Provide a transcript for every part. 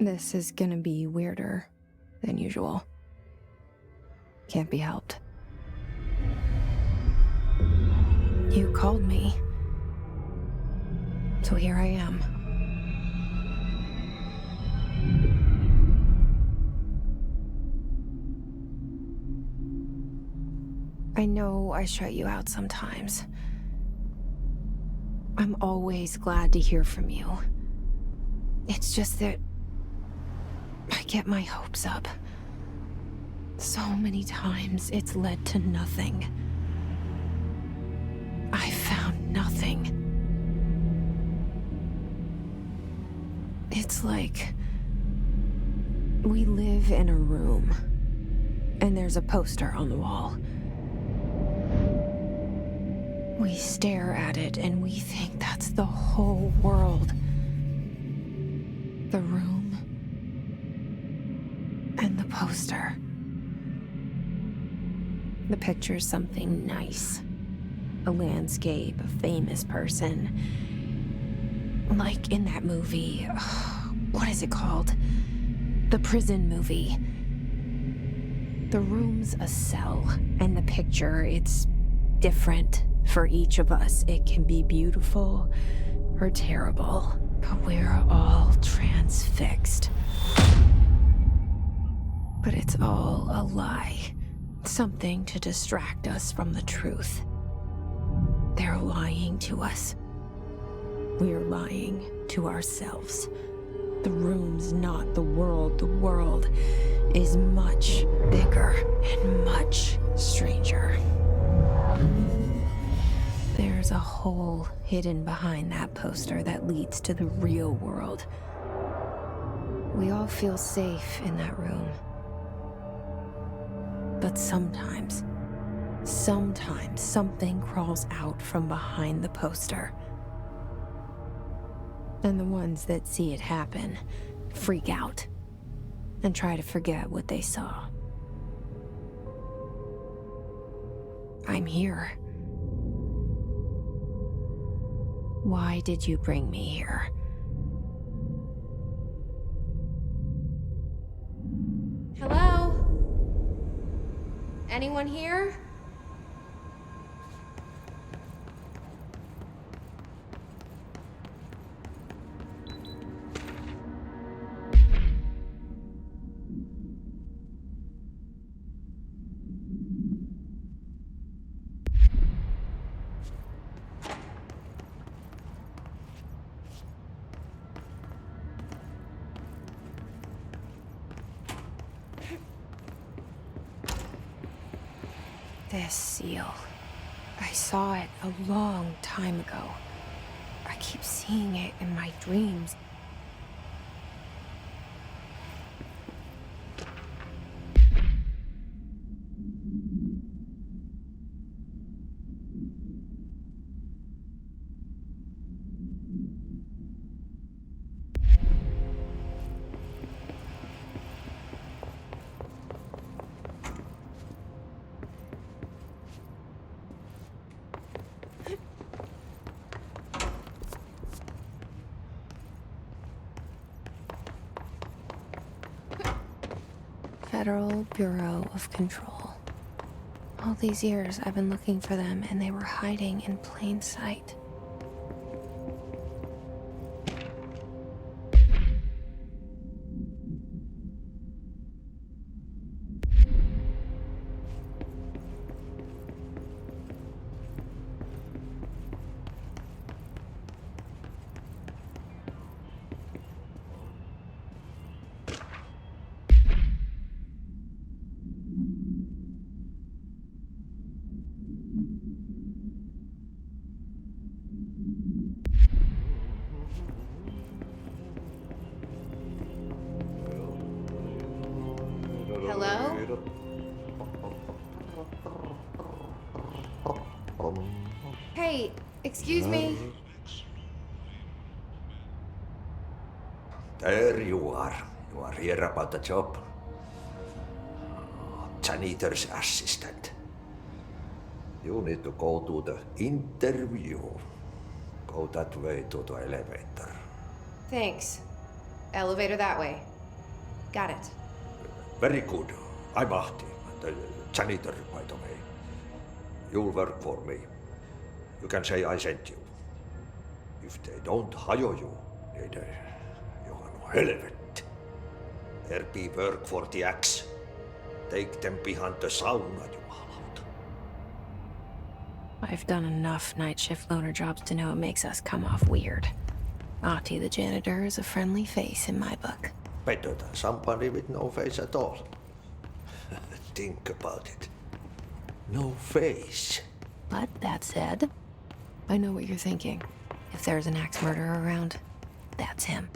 This is gonna be weirder than usual. Can't be helped. You called me. So here I am. I know I shut you out sometimes. I'm always glad to hear from you. It's just that I get my hopes up. So many times it's led to nothing. I found nothing. It's like we live in a room, and there's a poster on the wall. We stare at it and we think that's the whole world. The room and the poster. The picture's something nice. A landscape, a famous person. Like in that movie, what is it called? The prison movie. The room's a cell, and the picture, it's different for each of us. It can be beautiful or terrible, but we're all transfixed. But it's all a lie. Something to distract us from the truth. They're lying to us. We're lying to ourselves. The room's not the world. The world is much bigger and much stranger. There's a hole hidden behind that poster that leads to the real world. We all feel safe in that room. But sometimes something crawls out from behind the poster. And the ones that see it happen freak out and try to forget what they saw. I'm here. Why did you bring me here? Hello? Anyone here? This seal. I saw it a long time ago. I keep seeing it in my dreams. Federal Bureau of Control. All these years I've been looking for them, and they were hiding in plain sight. Hello? Hey, excuse me. There you are. You are here about the job. Janitor's assistant. You need to go to the interview. Go that way to the elevator. Thanks. Elevator that way. Got it. Very good. I'm Ahti, the janitor, by the way. You'll work for me. You can say I sent you. If they don't hire you, niin johan on helvet. There be work for the axe. Take them behind the sauna, jumalauta. I've done enough night shift loner jobs to know it makes us come off weird. Ahti the janitor is a friendly face in my book. Better than somebody with no face at all. Think about it. No face. But that said, I know what you're thinking. If there's an axe murderer around, that's him.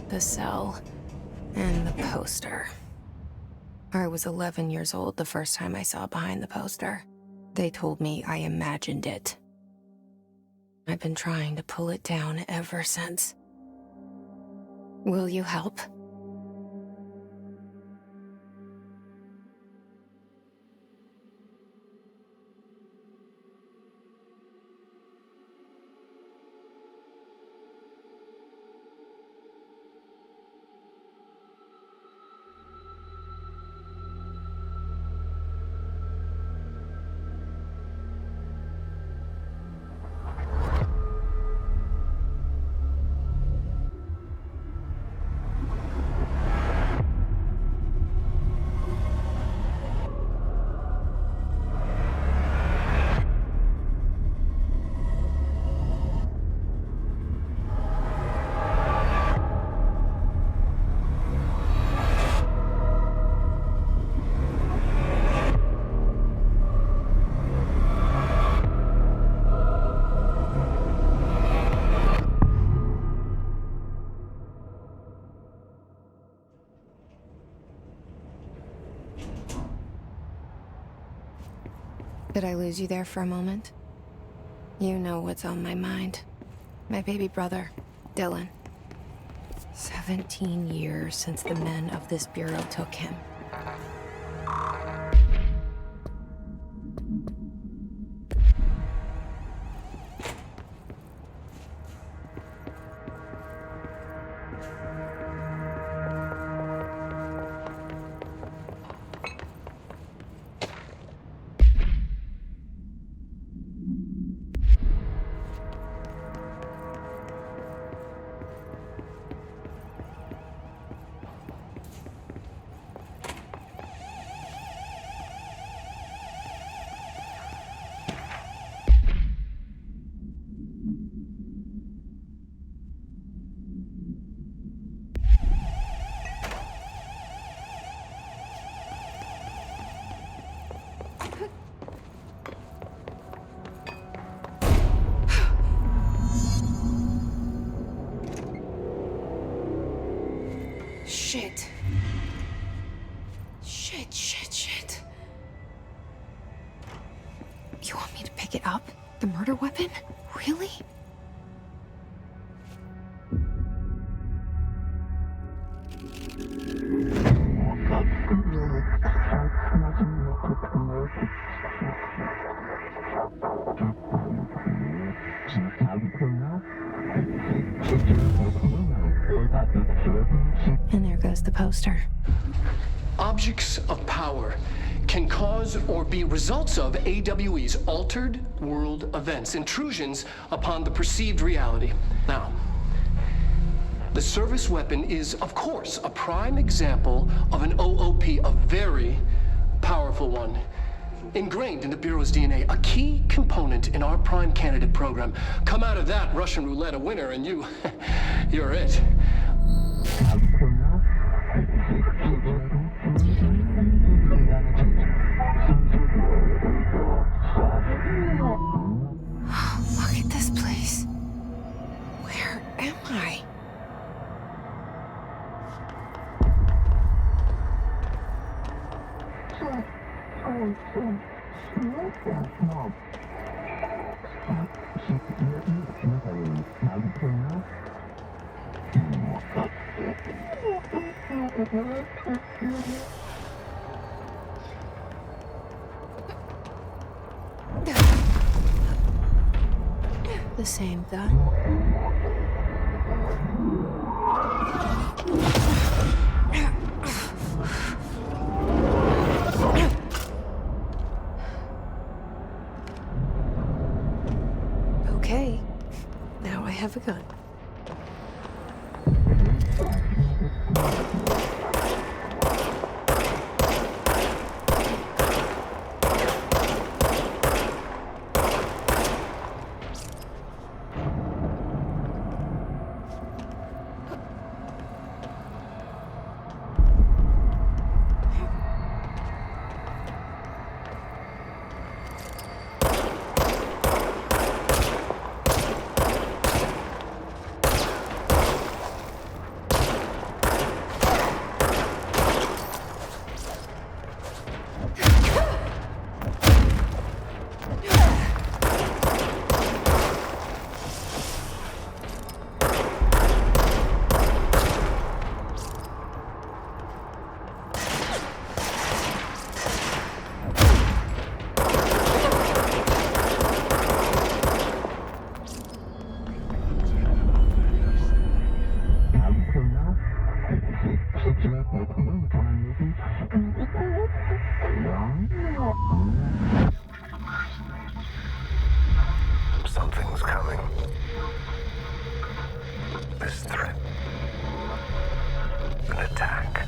The cell and the poster. I was 11 years old the first time I saw behind the poster. They told me I imagined it. I've been trying to pull it down ever since. Will you help? Did I lose you there for a moment? You know what's on my mind. My baby brother, Dylan. 17 years since the men of this bureau took him. Shit. Shit. You want me to pick it up? The murder weapon? Really? And there goes the poster. Objects of power can cause or be results of AWE's altered world events, intrusions upon the perceived reality. Now, the service weapon is, of course, a prime example of an OOP, a very powerful one. Ingrained in the Bureau's DNA, a key component in our prime candidate program. Come out of that Russian roulette a winner and you're it. Look at this place. Where am I? The same gun. Okay, now I have a gun. Something's coming. This threat. An attack.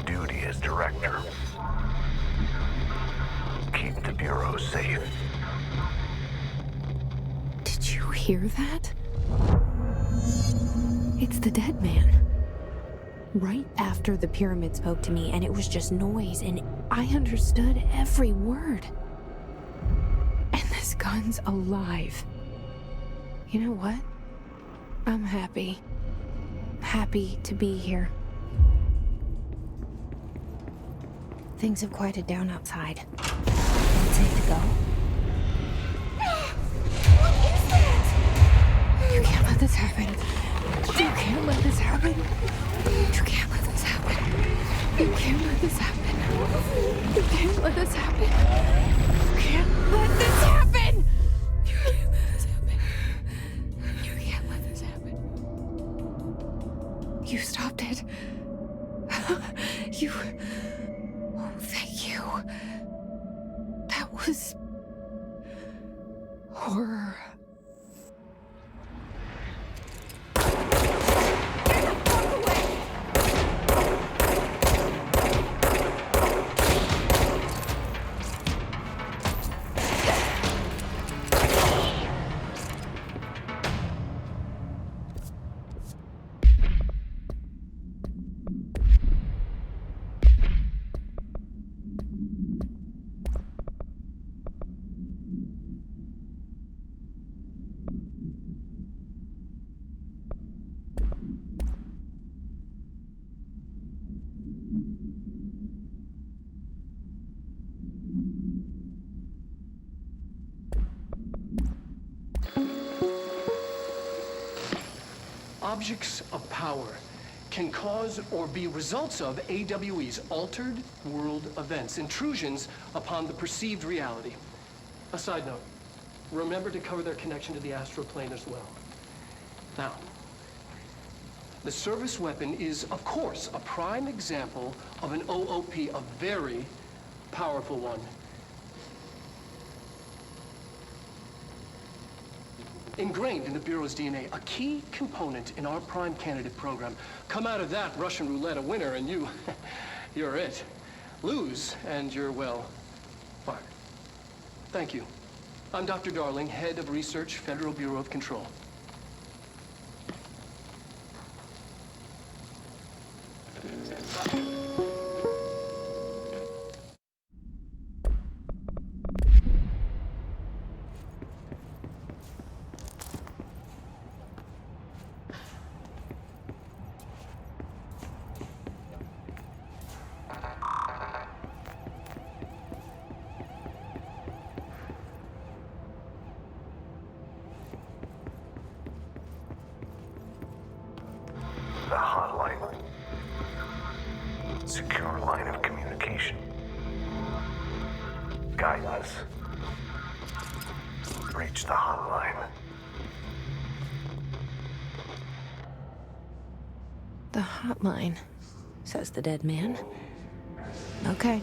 Duty as director. Keep the Bureau safe. Did you hear that? It's the dead man. Right after the pyramid spoke to me, and it was just noise, and I understood every word. And this gun's alive. You know what? I'm happy. Happy to be here. Things have quieted down outside. It's safe to go. What is that? You can't let this happen. You can't let this happen. You can't let this happen. You can't let this happen. You can't let this happen. You can't let this happen. You can't let this happen. You can't let this happen. You stopped it. You... Oh, thank you. That was... horror. Objects of power can cause or be results of AWE's altered world events, intrusions upon the perceived reality. A side note, remember to cover their connection to the astral plane as well. Now, the service weapon is, of course, a prime example of an OOP, a very powerful one. Ingrained in the Bureau's DNA, a key component in our prime candidate program. Come out of that Russian roulette a winner and you're it. Lose and you're, well, fired. Thank you. I'm Dr. Darling, head of research, Federal Bureau of Control. Secure line of communication. Guidance. Reach the hotline. The hotline, says the dead man. Okay.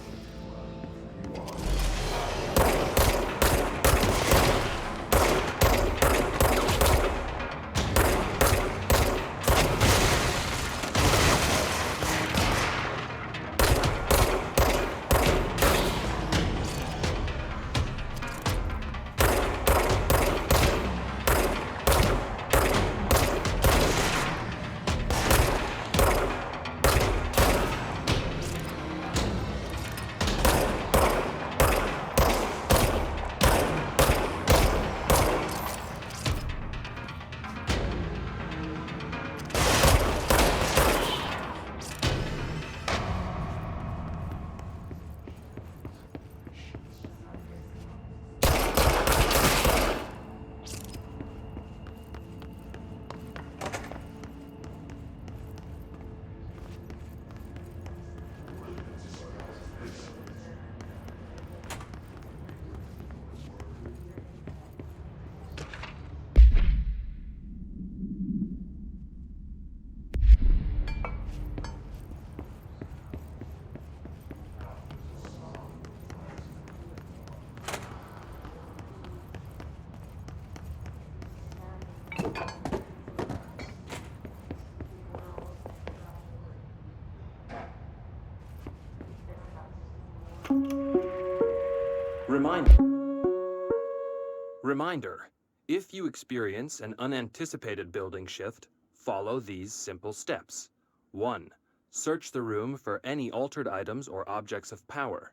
Reminder, if you experience an unanticipated building shift, follow these simple steps. 1. Search the room for any altered items or objects of power.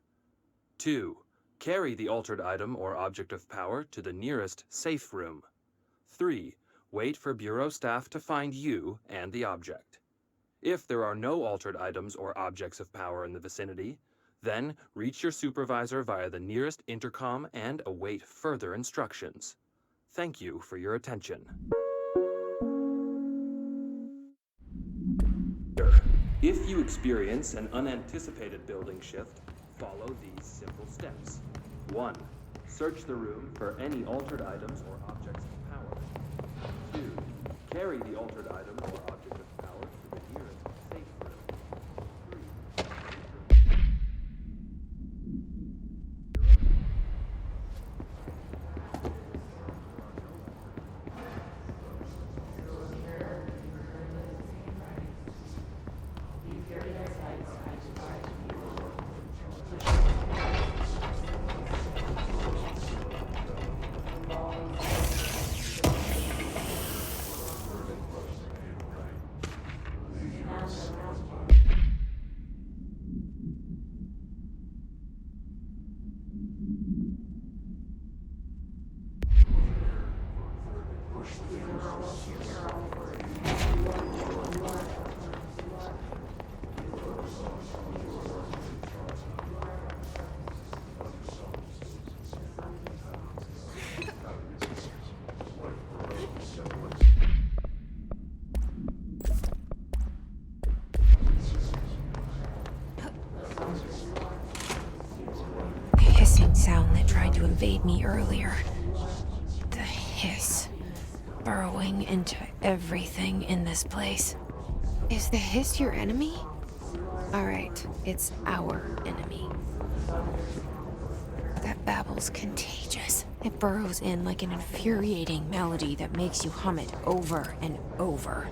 2. Carry the altered item or object of power to the nearest safe room. 3. Wait for Bureau staff to find you and the object. If there are no altered items or objects of power in the vicinity, then reach your supervisor via the nearest intercom and await further instructions. Thank you for your attention. If you experience an unanticipated building shift, follow these simple steps. 1. Search the room for any altered items or objects of power. 2. Carry the altered item or object of power to the nearest safe room. 3. Sound that tried to invade me earlier. The hiss, burrowing into everything in this place. Is the hiss your enemy? Alright, it's our enemy. That babble's contagious. It burrows in like an infuriating melody that makes you hum it over and over.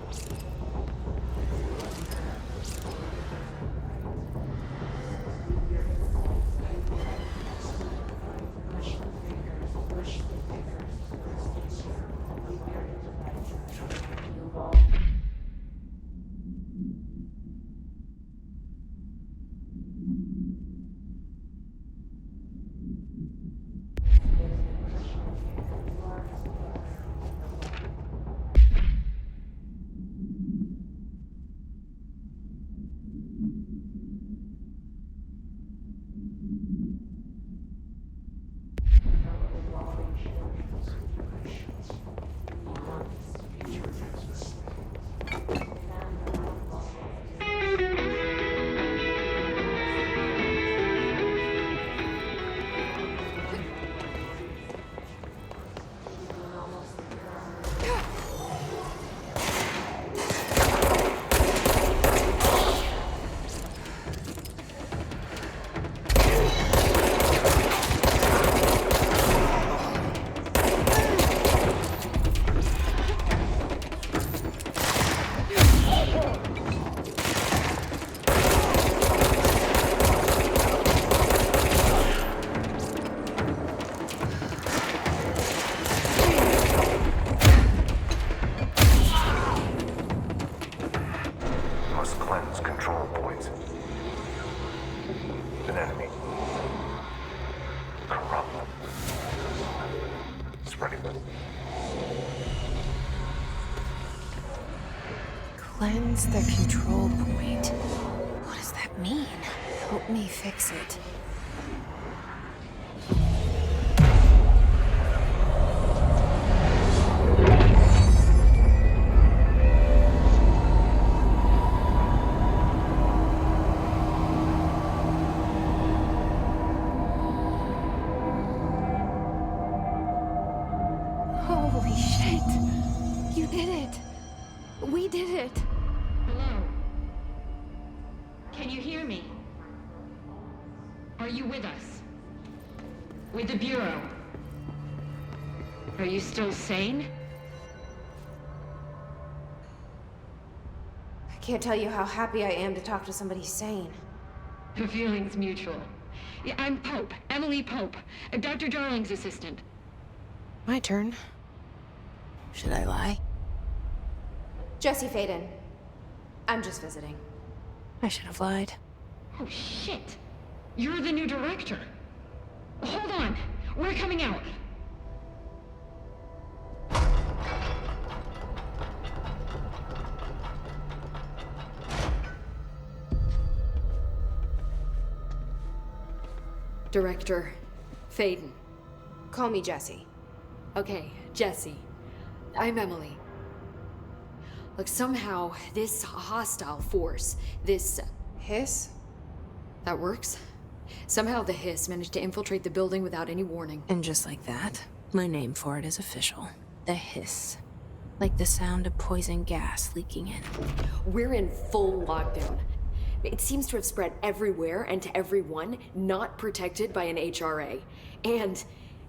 Ready. Cleanse the control point. What does that mean? Help me fix it. Holy shit! You did it! We did it! Hello? Can you hear me? Are you with us? With the Bureau? Are you still sane? I can't tell you how happy I am to talk to somebody sane. The feeling's mutual. Yeah, I'm Pope, Emily Pope, Dr. Darling's assistant. My turn. Should I lie? Jesse Faden. I'm just visiting. I should have lied. Oh, shit. You're the new director. Hold on. We're coming out. Director Faden. Call me Jesse. Okay, Jesse. I'm Emily. Look, somehow this hostile force, this... Hiss? that works? Somehow the hiss managed to infiltrate the building without any warning. And just like that, my name for it is official. The hiss. Like the sound of poison gas leaking in. We're in full lockdown. It seems to have spread everywhere and to everyone not protected by an HRA. And,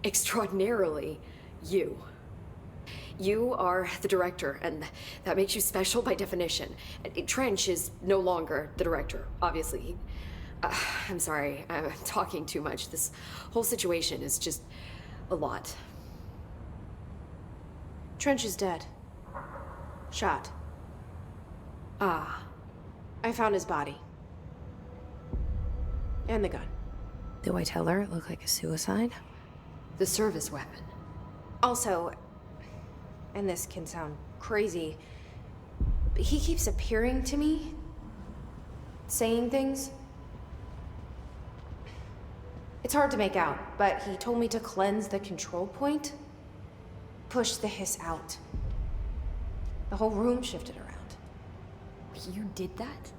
extraordinarily, you. You are the director, and that makes you special by definition. Trench is no longer the director, obviously. I'm sorry, I'm talking too much. This whole situation is just a lot. Trench is dead. Shot. Ah. I found his body. And the gun. Do I tell her it looked like a suicide? The service weapon. Also, and this can sound crazy, but he keeps appearing to me, saying things. It's hard to make out, but he told me to cleanse the control point, push the hiss out. The whole room shifted around. You did that?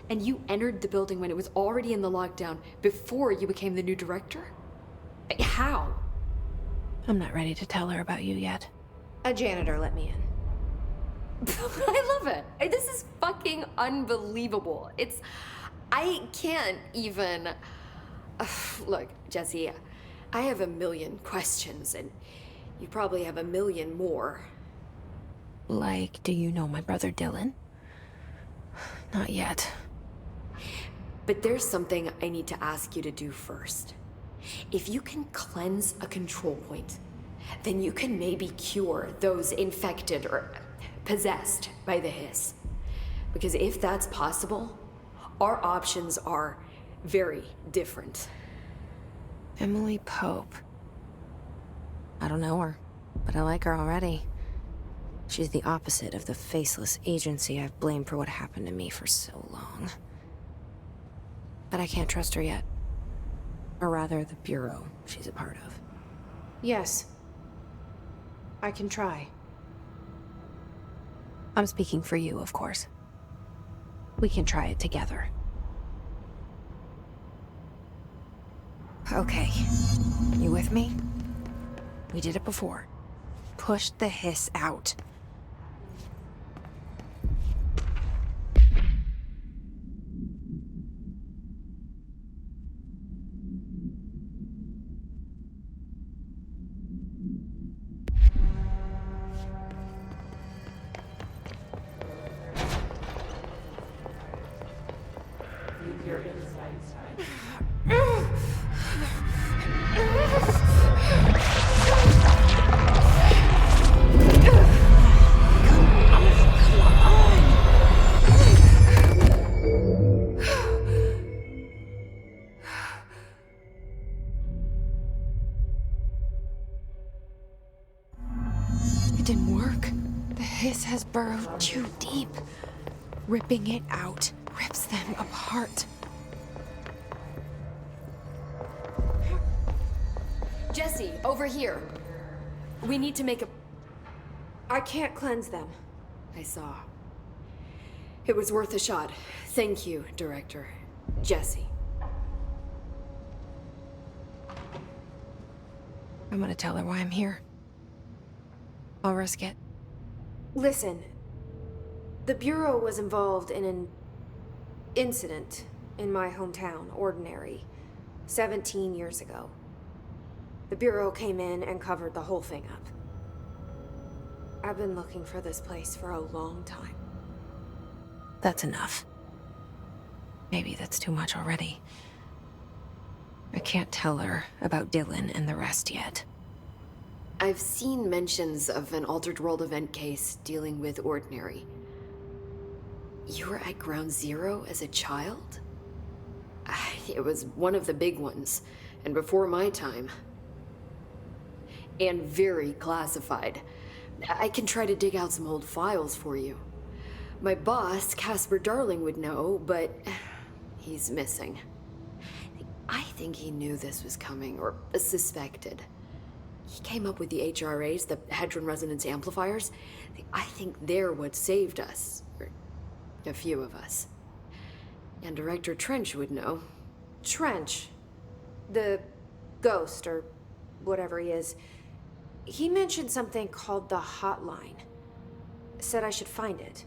And you entered the building when it was already in the lockdown before you became the new director? How? I'm not ready to tell her about you yet. A janitor let me in. I love it. This is fucking unbelievable. I can't even... Look, Jesse, I have a million questions, and you probably have a million more. Like, do you know my brother Dylan? Not yet. But there's something I need to ask you to do first. If you can cleanse a control point, then you can maybe cure those infected or possessed by the hiss. Because if that's possible, our options are very different. Emily Pope. I don't know her, but I like her already. She's the opposite of the faceless agency I've blamed for what happened to me for so long. But I can't trust her yet. Or rather, the Bureau she's a part of. Yes. I can try. I'm speaking for you, of course. We can try it together. Okay. You with me? We did it before. Push the hiss out. work. The hiss has burrowed too deep. Ripping it out rips them apart. Jesse, over here. We need to make a... I can't cleanse them. I saw. It was worth a shot. Thank you, Director. Jesse. I'm gonna tell her why I'm here. I'll risk it. Listen, the Bureau was involved in an incident in my hometown, Ordinary, 17 years ago. The Bureau came in and covered the whole thing up. I've been looking for this place for a long time. That's enough. Maybe that's too much already. I can't tell her about Dylan and the rest yet. I've seen mentions of an Altered World event case dealing with Ordinary. You were at Ground Zero as a child? It was one of the big ones, and before my time. And very classified. I can try to dig out some old files for you. My boss, Casper Darling, would know, but he's missing. I think he knew this was coming, or suspected. He came up with the HRAs, the Hadron Resonance Amplifiers. I think they're what saved us. Or a few of us. And Director Trench would know. Trench, the ghost, or whatever he is, he mentioned something called the Hotline. Said I should find it.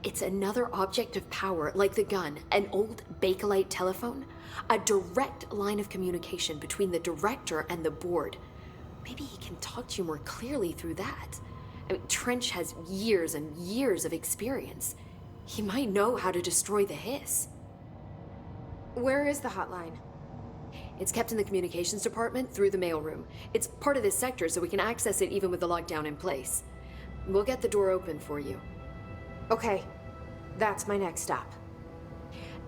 It's another object of power, like the gun, an old Bakelite telephone. A direct line of communication between the director and the board. Maybe he can talk to you more clearly through that. I mean, Trench has years and years of experience. He might know how to destroy the hiss. Where is the hotline? It's kept in the communications department through the mailroom. It's part of this sector, so we can access it even with the lockdown in place. We'll get the door open for you. Okay, that's my next stop.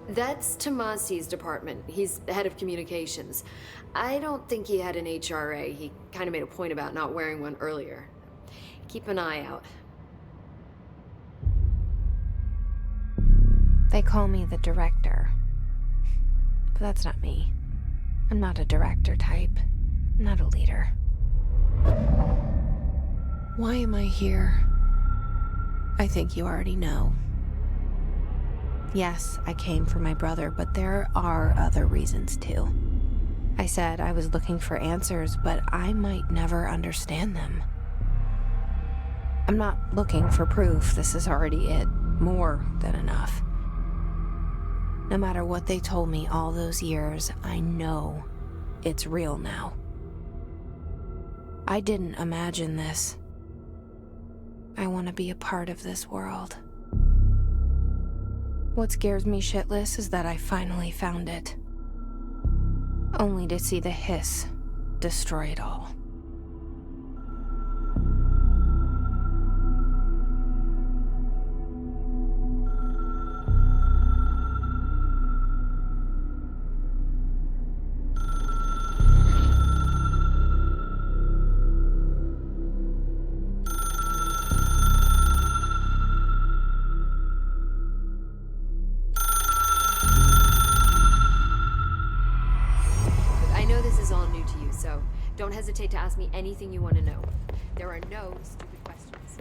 That's Tomasi's department. He's the head of communications. I don't think he had an HRA. He kind of made a point about not wearing one earlier. Keep an eye out. They call me the director. But that's not me. I'm not a director type. I'm not a leader. Why am I here? I think you already know. Yes, I came for my brother, but there are other reasons too. I said I was looking for answers, but I might never understand them. I'm not looking for proof. This is already it. More than enough. No matter what they told me all those years, I know it's real now. I didn't imagine this. I want to be a part of this world. What scares me shitless is that I finally found it. Only to see the hiss destroy it all. Don't hesitate to ask me anything you want to know. There are no stupid questions.